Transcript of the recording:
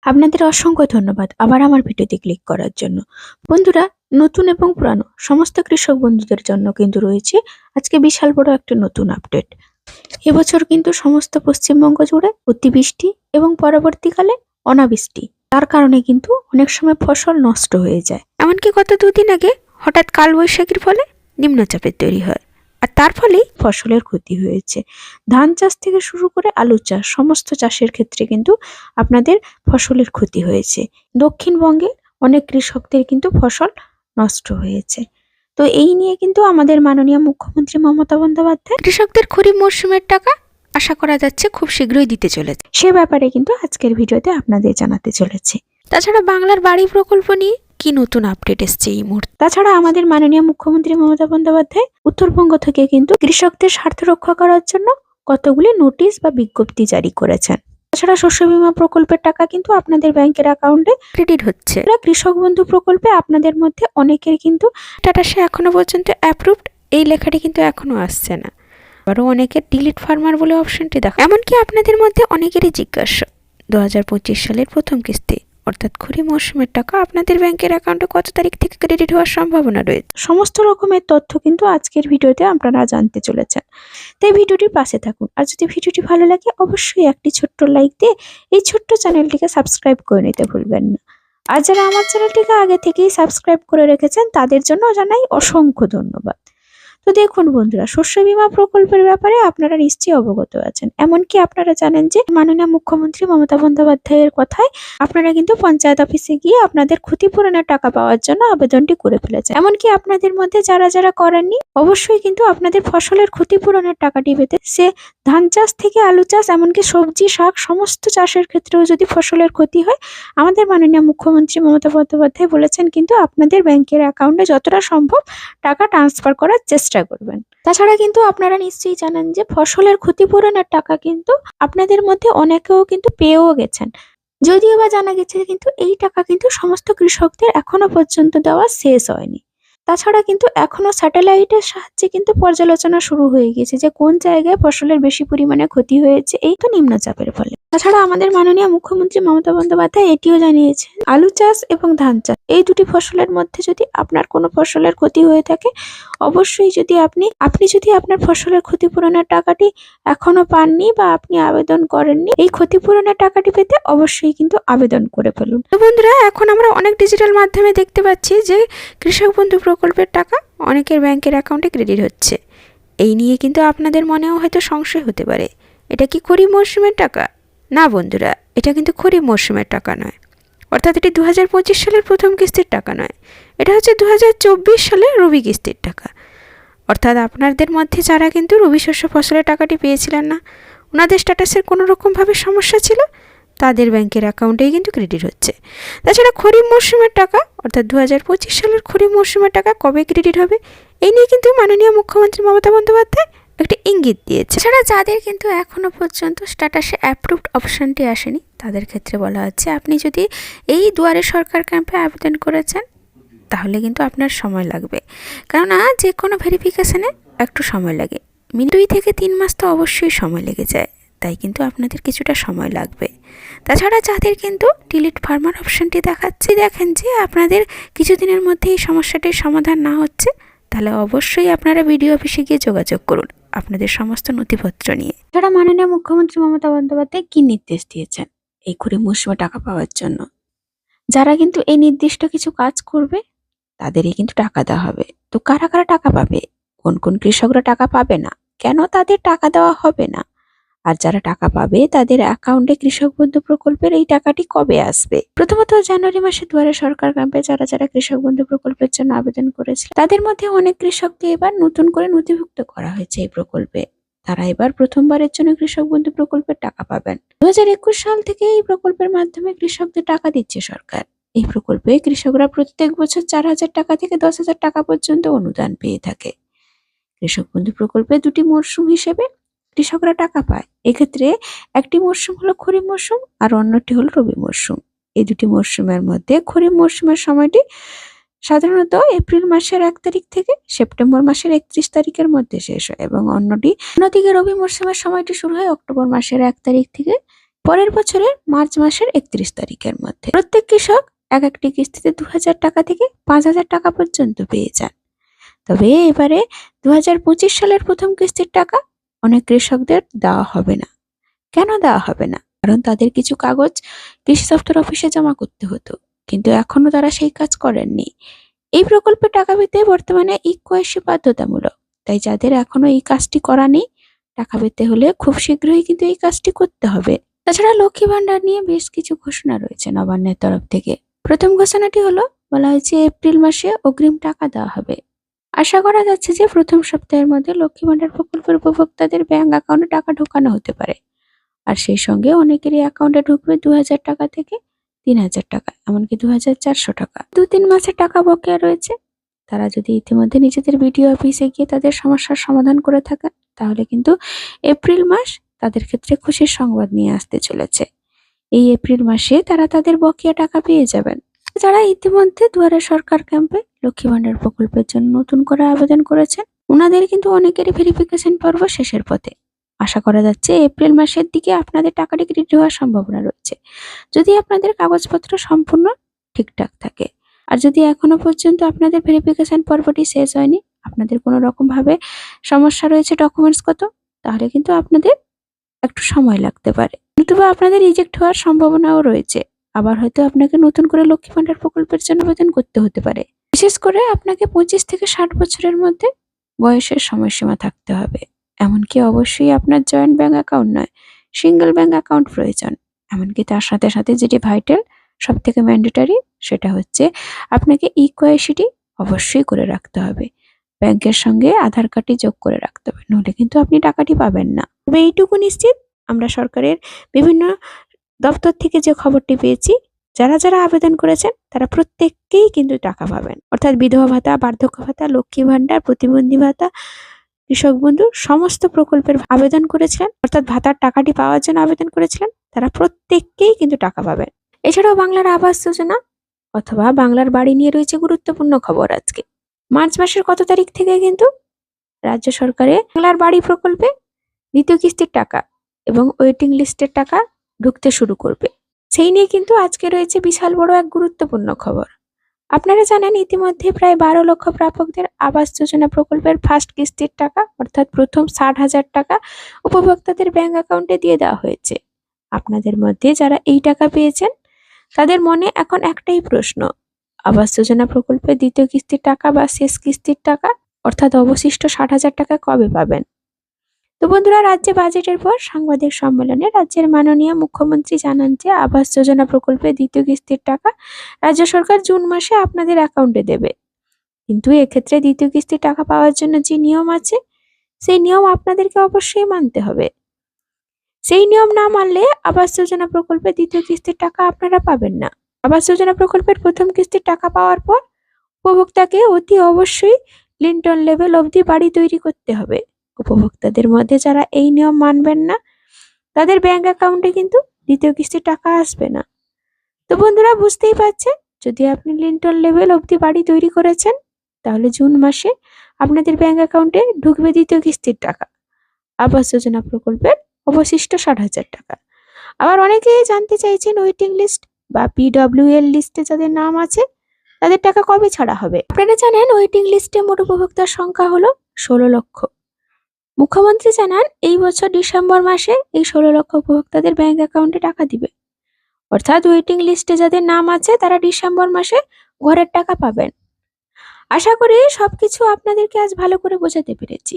আপনাদের অসংখ্য ধন্যবাদ আবার আমার ভিডিওতে ক্লিক করার জন্য। বন্ধুরা, নতুন এবং পুরানো সমস্ত কৃষক বন্ধুদের জন্য কিন্তু রয়েছে আজকে বিশাল বড় একটা নতুন আপডেট। এবছর কিন্তু সমস্ত পশ্চিমবঙ্গ জুড়ে অতিবৃষ্টি এবং পরবর্তীকালে অনাবৃষ্টি, তার কারণে কিন্তু অনেক সময় ফসল নষ্ট হয়ে যায়। এমনকি গত দুদিন আগে হঠাৎ কালবৈশাখীর ফলে নিম্নচাপের তৈরি হয়, আর তার ফলেই ফসলের ক্ষতি হয়েছে। ধান চাষ থেকে শুরু করে আলু চাষ, সমস্ত চাষের ক্ষেত্রে কিন্তু আপনাদের ফসলের ক্ষতি হয়েছে। দক্ষিণবঙ্গে অনেক কৃষকদের কিন্তু ফসল নষ্ট হয়েছে। তো এই নিয়ে কিন্তু আমাদের মাননীয় মুখ্যমন্ত্রী মমতা বন্দ্যোপাধ্যায় কৃষকদের খরিফ মরশুমের টাকা আশা করা যাচ্ছে খুব শীঘ্রই দিতে চলেছে। সে ব্যাপারে কিন্তু আজকের ভিডিওতে আপনাদের জানাতে চলেছে। তাছাড়া বাংলার বাড়ি প্রকল্প নিয়ে কি নতুন আপডেট এসছে এই মুহূর্তে। তাছাড়া আমাদের মাননীয় মুখ্যমন্ত্রী মমতা বন্দ্যোপাধ্যায় উত্তরবঙ্গ থেকে কিন্তু কৃষকদের স্বার্থ রক্ষা করার জন্য কতগুলি নোটিশ বা বিজ্ঞপ্তি জারি করেছেন। তাছাড়া শস্য বীমা প্রকল্পের টাকা কিন্তু আপনাদের ব্যাংকের অ্যাকাউন্টে ক্রেডিট হচ্ছে। কৃষক বন্ধু প্রকল্পে আপনাদের মধ্যে অনেকের কিন্তু স্ট্যাটাসে এখনো পর্যন্ত অ্যাপ্রুভড এই লেখাটি কিন্তু এখনো আসছে না। আরও অনেকের ডিলিট ফার্মার বলে অপশনটি দেখা। এমনকি আপনাদের মধ্যে অনেকেরই জিজ্ঞাসা 2025 সালের প্রথম কিস্তি অর্থাৎ খরিফ মরশুমের টাকা আপনাদের ব্যাংকের অ্যাকাউন্টে কত তারিখ থেকে ক্রেডিট হওয়ার সম্ভাবনা রয়েছে। সমস্ত রকমের তথ্য কিন্তু আজকের ভিডিওতে আপনারা জানতে চলেছেন, তাই ভিডিওটির পাশে থাকুন। আর যদি ভিডিওটি ভালো লাগে অবশ্যই একটি ছোট্ট লাইক দিয়ে এই ছোট্ট চ্যানেলটিকে সাবস্ক্রাইব করে নিতে ভুলবেন না। আর যারা আমার চ্যানেলটিকে আগে থেকেই সাবস্ক্রাইব করে রেখেছেন তাদের জন্য জানাই অসংখ্য ধন্যবাদ। তো দেখুন বন্ধুরা, শস্য বীমা প্রকল্পের ব্যাপারে আপনারা নিশ্চয়ই অবগত আছেন। এমনকি আপনারা জানেন যে মাননীয় মুখ্যমন্ত্রী মমতা বন্দ্যোপাধ্যায়ের কথায় আপনারা কিন্তু পঞ্চায়েত অফিসে গিয়ে আপনাদের ক্ষতিপূরণের টাকা পাওয়ার জন্য আবেদনটি করে ফেলেছেন। এমনকি আপনাদের মধ্যে যারা যারা করেননি অবশ্যই কিন্তু আপনাদের ফসলের ক্ষতিপূরণের টাকাটি পেতে সে ধান চাষ থেকে আলু চাষ এমনকি সবজি শাক সমস্ত চাষের ক্ষেত্রেও যদি ফসলের ক্ষতি হয়, আমাদের মাননীয় মুখ্যমন্ত্রী মমতা বন্দ্যোপাধ্যায় বলেছেন কিন্তু আপনাদের ব্যাংকের অ্যাকাউন্টে যতটা সম্ভব টাকা ট্রান্সফার করার চেষ্টা করবেন। তাছাড়া কিন্তু আপনারা নিশ্চয়ই জানেন যে ফসলের ক্ষতিপূরণের টাকা কিন্তু আপনাদের মধ্যে অনেকেও কিন্তু পেয়েও গেছেন। যদিও বা জানা গেছে কিন্তু এই টাকা কিন্তু সমস্ত কৃষকদের এখনো পর্যন্ত দেওয়া শেষ হয়নি। তাছাড়া কিন্তু এখনো স্যাটেলাইটের সাহায্যে কিন্তু পর্যালোচনা শুরু হয়ে গেছে যে কোন জায়গায় ফসলের বেশি পরিমাণে ক্ষতি হয়েছে এই তো নিম্নচাপের ফলে। তাছাড়া আমাদের মাননীয় মুখ্যমন্ত্রী মমতা বন্দ্যোপাধ্যায় এটিও জানিয়েছেন আলু চাষ এবং ধান চাষ এই দুটি ফসলের মধ্যে যদি আপনার কোনো ফসলের ক্ষতি হয়ে থাকে অবশ্যই যদি আপনি যদি আপনার ফসলের ক্ষতিপূরণের টাকাটি এখনো পাননি বা আপনি আবেদন করেননি, এই ক্ষতিপূরণের টাকাটি পেতে অবশ্যই কিন্তু আবেদন করে ফেলুন। তো বন্ধুরা, এখন আমরা অনেক ডিজিটাল মাধ্যমে দেখতে পাচ্ছি যে কৃষক বন্ধু প্রকল্পের টাকা অনেকের ব্যাংকের অ্যাকাউন্টে ক্রেডিট হচ্ছে। এই নিয়ে কিন্তু আপনাদের মনেও হয়তো সংশয় হতে পারে, এটা কি খরিফ মরশুমের টাকা? না বন্ধুরা, এটা কিন্তু খরিফ মরশুমের টাকা নয়, অর্থাৎ এটি 2025 সালের প্রথম কিস্তির টাকা নয়, এটা হচ্ছে 2024 সালের রবি কিস্তির টাকা। অর্থাৎ আপনাদের মধ্যে যারা কিন্তু রবি শস্য ফসলের টাকাটি পেয়েছিলেন না, ওনাদের স্ট্যাটাসের কোনো রকমভাবে সমস্যা ছিল, তাদের ব্যাংকের অ্যাকাউন্টেই কিন্তু ক্রেডিট হচ্ছে। তাছাড়া খরিফ মরশুমের টাকা অর্থাৎ 2025 সালের খরিফ মরশুমের টাকা কবে ক্রেডিট হবে এই নিয়ে কিন্তু মাননীয় মুখ্যমন্ত্রী মমতা বন্দ্যোপাধ্যায় একটি ইঙ্গিত দিয়েছে। এছাড়া যাদের কিন্তু এখনো পর্যন্ত স্ট্যাটাসে অ্যাপ্রুভড অপশনটি আসেনি তাদের ক্ষেত্রে বলা হচ্ছে আপনি যদি এই দুয়ারে সরকার ক্যাম্পে আবেদন করেছেন তাহলে কিন্তু আপনার সময় লাগবে, কেননা যে কোনো ভেরিফিকেশানে একটু সময় লাগে। 2 থেকে 3 মাস তো অবশ্যই সময় লেগে যায়, তাই কিন্তু আপনাদের কিছুটা সময় লাগবে। তাছাড়া যাদের কিন্তু ডিলিট ফার্মার অপশনটি দেখাচ্ছে, দেখেন যে আপনাদের কিছুদিনের মধ্যে এই সমস্যাটির সমাধান না হচ্ছে, তাহলে অবশ্যই আপনারা বিডিও অফিসে গিয়ে যোগাযোগ করুন আপনাদের সমস্ত নথিপত্র নিয়ে। যারা মাননীয় মুখ্যমন্ত্রী মমতা বন্দ্যোপাধ্যায় কি নির্দেশ দিয়েছেন এই খরিফ মরশুমে টাকা পাওয়ার জন্য, যারা কিন্তু এই নির্দিষ্ট কিছু কাজ করবে তাদেরই কিন্তু টাকা দেওয়া হবে। তো কারা কারা টাকা পাবে, কোন কোন কৃষকরা টাকা পাবে না, কেন তাদের টাকা দেওয়া হবে না, আর যারা টাকা পাবে তাদের অ্যাকাউন্টে কৃষক বন্ধু প্রকল্পের এই টাকাটি কবে আসবে। প্রথমত জানুয়ারি মাসে দুয়ারে সরকার ক্যাম্পে যারা যারা কৃষক বন্ধু প্রকল্পের জন্য আবেদন করেছিল তাদের মধ্যে অনেক কৃষককে এবার নতুন করে নথিভুক্ত করা হয়েছে এই প্রকল্পে। তারা এবার প্রথমবারের জন্য কৃষক বন্ধু প্রকল্পের টাকা পাবেন। 2021 সাল থেকে এই প্রকল্পের মাধ্যমে কৃষকদের টাকা দিচ্ছে সরকার। এই প্রকল্পে কৃষকরা প্রত্যেক বছর 4,000 টাকা থেকে 10,000 টাকা পর্যন্ত অনুদান পেয়ে থাকে। কৃষক বন্ধু প্রকল্পে 2টি মরশুম হিসেবে কৃষকরা টাকা পায়। এক্ষেত্রে একটি মরশুম হলো খরিফ মরশুম আর অন্যটি হলো রবি মরশুম। এই 2টি মরশুমের মধ্যে খরিফ মরশুমের সময়টি সাধারণত এপ্রিল মাসের 1 তারিখ থেকে সেপ্টেম্বর মাসের 31 তারিখের মধ্যে শেষ হয় এবং অন্যদিকে রবি মরশুমের সময়টি শুরু হয় অক্টোবর মাসের 1 তারিখ থেকে পরের বছরের মার্চ মাসের 31 তারিখের মধ্যে। প্রত্যেক কৃষক এক একটি কিস্তিতে 2000 টাকা থেকে 5000 টাকা পর্যন্ত পেয়ে যান। তবে এবারে 2025 সালের প্রথম কিস্তির টাকা অনেক কৃষকদের দেওয়া হবে না। কেন দেওয়া হবে না? কারণ তাদের কিছু কাগজ কৃষি দপ্তর অফিসে জমা করতে হতো, কিন্তু এখনো তারা সেই কাজ করেননি। এই প্রকল্পে টাকা পেতে বর্তমানে ইক্যুইসি বাধ্যতামূলক, তাই যাদের এখনো এই কাজটি করা নেই, টাকা পেতে হলে খুব শীঘ্রই কিন্তু এই কাজটি করতে হবে। তাছাড়া লক্ষ্মী ভান্ডার নিয়ে বেশ কিছু ঘোষণা রয়েছে নবান্নের তরফ থেকে। প্রথম ঘোষণাটি হলো, বলা হয়েছে এপ্রিল মাসে অগ্রিম টাকা দেওয়া হবে। আশা করা যাচ্ছে যে প্রথম সপ্তাহের মধ্যে লক্ষ্মী ভান্ডার প্রকল্পের উপভোক্তাদের ব্যাংক অ্যাকাউন্টে টাকা ঢোকানো হতে পারে। আর সেই সঙ্গে অনেকেরই অ্যাকাউন্টে ঢুকবে 2000 টাকা থেকে 3000 টাকা, এমনকি 2400 টাকা। 2-3 মাসের টাকা বকেয়া রয়েছে। তারা যদি ইতিমধ্যে নিজেদের বিডিও অফিসে গিয়ে তাদের সমস্যার সমাধান করে থাকেন, তাহলে কিন্তু এপ্রিল মাস তাদের ক্ষেত্রে খুশির সংবাদ নিয়ে আসতে চলেছে। এই এপ্রিল মাসে তারা তাদের বকেয়া টাকা পেয়ে যাবেন। যারা ইতিমধ্যে দুয়ারে সরকার ক্যাম্পে লক্ষ্মী ভান্ডার প্রকল্পের জন্য নতুন করে আবেদন করেছেন, ওনাদের কিন্তু অনেকেরই ভেরিফিকেশন পর্ব শেষের পথে। আশা করা যাচ্ছে এপ্রিল মাসের দিকে আপনাদের টাকাটি ক্রেডিট হওয়ার সম্ভাবনা রয়েছে, যদি আপনাদের কাগজপত্র সম্পূর্ণ ঠিকঠাক থাকে। আর যদি এখনো পর্যন্ত আপনাদের ভেরিফিকেশন পর্বটি শেষ হয়নি, আপনাদের কোনো রকম ভাবে সমস্যা রয়েছে ডকুমেন্টসগত, তাহলে কিন্তু আপনাদের একটু সময় লাগতে পারে, নতুবা আপনাদের রিজেক্ট হওয়ার সম্ভাবনাও রয়েছে। আবার হয়তো আপনাকে নতুন করে লক্ষ্মী ভান্ডার প্রকল্পের জন্য আবেদন করতে হতে পারে। বিশেষ করে আপনাকে 25 থেকে 60 বছরের মধ্যে বয়সের সময়সীমা থাকতে হবে। এমনকি অবশ্যই আপনার জয়েন্ট ব্যাংক অ্যাকাউন্ট নয়, সিঙ্গেল ব্যাংক অ্যাকাউন্ট প্রয়োজন। এমনকি তার সাথে সাথে যেটি ভাইটাল, সব থেকে ম্যান্ডেটরি, সেটা হচ্ছে আপনাকে ইক্যুইসিটি অবশ্যই করে রাখতে হবে। ব্যাংকের সঙ্গে আধার কার্ডটি যোগ করে রাখতে হবে, নইলে কিন্তু আপনি টাকাটি পাবেন না। তবে এইটুকু নিশ্চিত, আমরা সরকারের বিভিন্ন দপ্তর থেকে যে খবরটি পেয়েছি, যারা যারা আবেদন করেছেন তারা প্রত্যেককেই কিন্তু টাকা পাবেন। অর্থাৎ বিধবা ভাতা, বার্ধক্য ভাতা, লক্ষ্মী ভান্ডার, প্রতিবন্ধী ভাতা, কৃষক বন্ধু, সমস্ত প্রকল্পের আবেদন করেছিলেন, অর্থাৎ ভাতার টাকাটি পাওয়ার জন্য আবেদন করেছিলেন, তারা প্রত্যেককেই কিন্তু টাকা পাবেন। এছাড়াও বাংলার আবাস যোজনা অথবা বাংলার বাড়ি নিয়ে রয়েছে গুরুত্বপূর্ণ খবর। আজকে মার্চ মাসের কত তারিখ থেকে কিন্তু রাজ্য সরকারের বাংলার বাড়ি প্রকল্পে দ্বিতীয় কিস্তির টাকা এবং ওয়েটিং লিস্টের টাকা ঢুকতে শুরু করবে, সেই নিয়ে কিন্তু আজকে রয়েছে বিশাল বড় এক গুরুত্বপূর্ণ খবর। আপনারা জানেন ইতিমধ্যে প্রায় 12 লক্ষ প্রাপকদের আবাস যোজনা প্রকল্পের ফার্স্ট কিস্তির টাকা, অর্থাৎ প্রথম 60,000 টাকা উপভোক্তাদের ব্যাংক অ্যাকাউন্টে দিয়ে দেওয়া হয়েছে। আপনাদের মধ্যে যারা এই টাকা পেয়েছেন, তাদের মনে এখন একটাই প্রশ্ন, আবাস যোজনা প্রকল্পের দ্বিতীয় কিস্তির টাকা বা শেষ কিস্তির টাকা, অর্থাৎ অবশিষ্ট 60,000 টাকা কবে পাবেন? তো বন্ধুরা, রাজ্যে বাজেটের পর সাংবাদিক সম্মেলনে রাজ্যের মাননীয় মুখ্যমন্ত্রী জানান যে আবাস যোজনা প্রকল্পে দ্বিতীয় কিস্তির টাকা রাজ্য সরকার জুন মাসে আপনাদের অ্যাকাউন্টে দেবে। কিন্তু এক্ষেত্রে দ্বিতীয় কিস্তির টাকা পাওয়ার জন্য যে নিয়ম আছে, সেই নিয়ম আপনাদেরকে অবশ্যই মানতে হবে। সেই নিয়ম না মানলে আবাস যোজনা প্রকল্পে দ্বিতীয় কিস্তির টাকা আপনারা পাবেন না। আবাস যোজনা প্রকল্পের প্রথম কিস্তির টাকা পাওয়ার পর উপভোক্তাকে অতি অবশ্যই লিন্টন লেভেল অবধি বাড়ি তৈরি করতে হবে। উপভোক্তাদের মধ্যে যারা এই নিয়ম মানবেন না, তাদের ব্যাংক অ্যাকাউন্টে কিন্তু দ্বিতীয় কিস্তির টাকা আসবে না। তো বন্ধুরা, বুঝতেই পারছেন, যদি আপনি লিন্টন লেভেল অবধি বাড়ি তৈরি করেছেন, তাহলে জুন মাসে আপনাদের ব্যাংক অ্যাকাউন্টে ঢুকবে দ্বিতীয় কিস্তির টাকা, আবাস যোজনা প্রকল্পের অবশিষ্ট 60,000 টাকা। আবার অনেকেই জানতে চাইছেন ওয়েটিং লিস্ট বা PWL লিস্টে যাদের নাম আছে, তাদের টাকা কবে ছাড়া হবে? আপনারা জানেন ওয়েটিং লিস্টে মোট উপভোক্তার সংখ্যা হলো 16 লক্ষ। মুখ্যমন্ত্রী জানান এই বছর ডিসেম্বর মাসে এই 16 লক্ষ উপভোক্তাদের ব্যাংক অ্যাকাউন্টে টাকা দিবে। অর্থাৎ ওয়েটিং লিস্টে যাদের নাম আছে তারা ডিসেম্বর মাসে ঘরের টাকা পাবেন। আশা করি সবকিছু আপনাদেরকে আজ ভালো করে বোঝাতে পেরেছি।